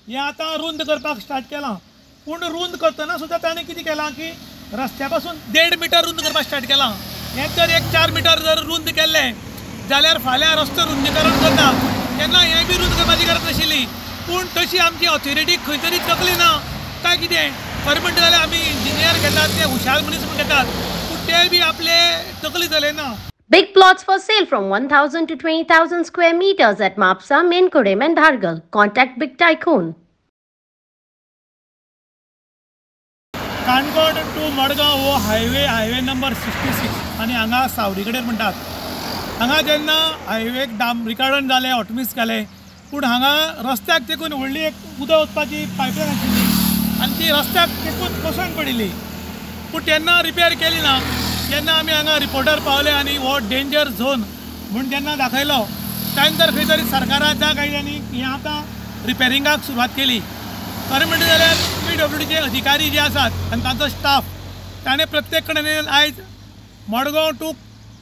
हें आतां रुंद करपाक स्टार्ट केलां, पूण रुंद करतना सुद्दां ताणें कितें केलां की रस्त्या पासून 1.5 मिटर रुंद करपाक स्टार्ट केलां। हें जर 1-4 मिटर जर रुंद केल्लें जाल्यार फाल्यां रस्तो रुंदीकरण करता तेन्ना हें बी रुंद करपाची गरज नाशिल्ली। पूण तशी आमची ऑथॉरिटी खंय तरी तकली ना काय कितें? खरें म्हणटा जाल्यार आमी इंजिनियर घेतात ते हुशार मनीस म्हूण घेतात, पूण ते बी आपले तकली चलयना। Big plots for sale from 1,000 to 20,000 square meters at Mapsa, Menkodem and Dhargal. Contact Big Tycoon. Canacona to Madgaon हो हायवे नंबर 66 आनी हांगा सावरी कडेन म्हणटात। हांगा जेन्ना हायवेक डांबरीकरण जालें, ऑटोमिस केलें, पूण हांगा रस्त्याक तेकून व्हडली एक उदक वचपाची पायपलायन आशिल्ली आनी ती रस्त्याक तेकून कोसळून पडिल्ली, पूण तेन्ना रिपेर केली ना। जेन्ना आमी हांगा रिपोर्टर पावले आनी हो डेंजर झोन म्हूण जेन्ना दाखयलो त्यानंतर खंय तरी सरकारान जाग आयली आनी हें आतां रिपेरिंगाक सुरवात केली। खरें म्हणटा जाल्यार PWDचे अधिकारी जे आसात आनी तांचो स्टाफ ताणें प्रत्येक कडेन आयज मडगांव टू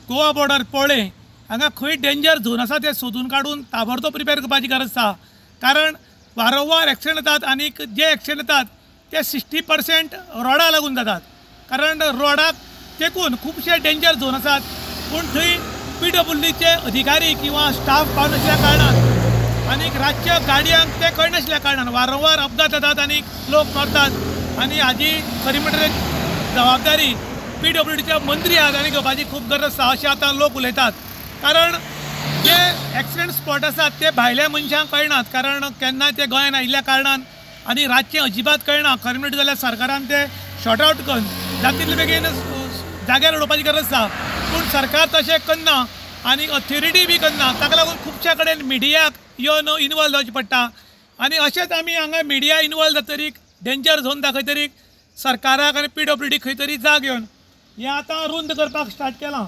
गोवा बॉर्डर पळय हांगा खंय डेंजर झोन आसा ते सोदून काडून ताबडतोब रिपेर करपाची गरज आसा। कारण वारंवार एक्सिडेंट जातात आनी जे एक्सिडेंट जातात ते 60% रोडाक लागून जातात। कारण रोडाक तेकून खुबशे डेंजर झोन आसात, पूण थंय PWDचे अधिकारी किंवा स्टाफ पावनाशिल्ल्या कारणान आनी रातच्या गाडयांक ते कळनाशिल्ल्या कारणान वारंवार अपघात जातात आनी लोक मरतात। आनी हाजी खरी म्हणटा जबाबदारी PWDचे मंत्री आहात आनी घेवपाची खूब गरज आसा अशें आतां लोक उलयतात। कारण जे एक्सिडेंट स्पॉट आसात ते भायल्या मनशांक कळनात, कारण केन्ना ते गोंयांत आयिल्ल्या कारणान आनी रातचें अजिबात कळना। खरें म्हणटा जाल्यार सरकारान ते शॉर्ट आवट करून जाता तितले बेगीन जाग्यार उडोवपाची गरज आसा, पूण सरकार तशें करना आनी ऑथॉरिटी बी करना। ताका लागून खुबश्या कडेन मिडियाक येवन इनवॉल्व जावचें पडटा आनी अशेंच आमी हांगा मिडिया इनवॉल्व जातरीक डेंजर झोन दाखयतरीक सरकाराक आनी PWD खंय तरी जाग येवन हें आतां रुंद करपाक स्टार्ट केलां,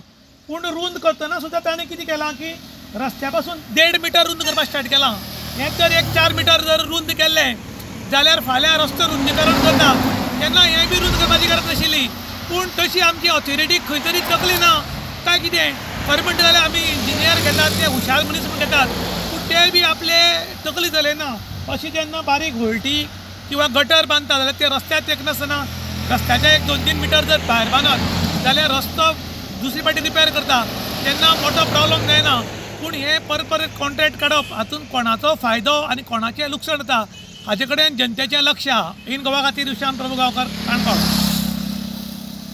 पूण रुंद करतना सुद्दां ताणें कितें केलां की रस्त्या पासून 1.5 मिटर रुंद करपाक स्टार्ट केलां। हें जर 1-4 मिटर जर रुंद केल्लें जाल्यार फाल्यां रस्तो रुंदीकरण करता तेन्ना हें बी रुंद करपाची गरज नाशिल्ली। पूण तशी आमची ऑथॉरिटी खंय तरी तकली ना काय कितें? खरें म्हणटा जाल्यार आमी इंजिनियर घेतात ते हुशार मनीस म्हूण घेतात, पूण ते बी आपले तकली चलयना। अशी जेन्ना बारीक व्हळटी किंवा गटर बांदता जाल्यार ते रस्त्यार तेकनासतना रस्त्याचे 1-2-3 मिटर जर भायर बांदत जाल्यार रस्तो दुसरी फावटी रिपेर करता तेन्ना मोठो प्रॉब्लम जायना। पूण हे परत कॉन्ट्रॅक्ट काडप हातूंत कोणाचो फायदो आनी कोणाचें लुकसाण जाता हाचे कडेन जनतेचें लक्ष आहा। इन गोवा खातीर विशांत प्रभुगांवकर, काणकोण।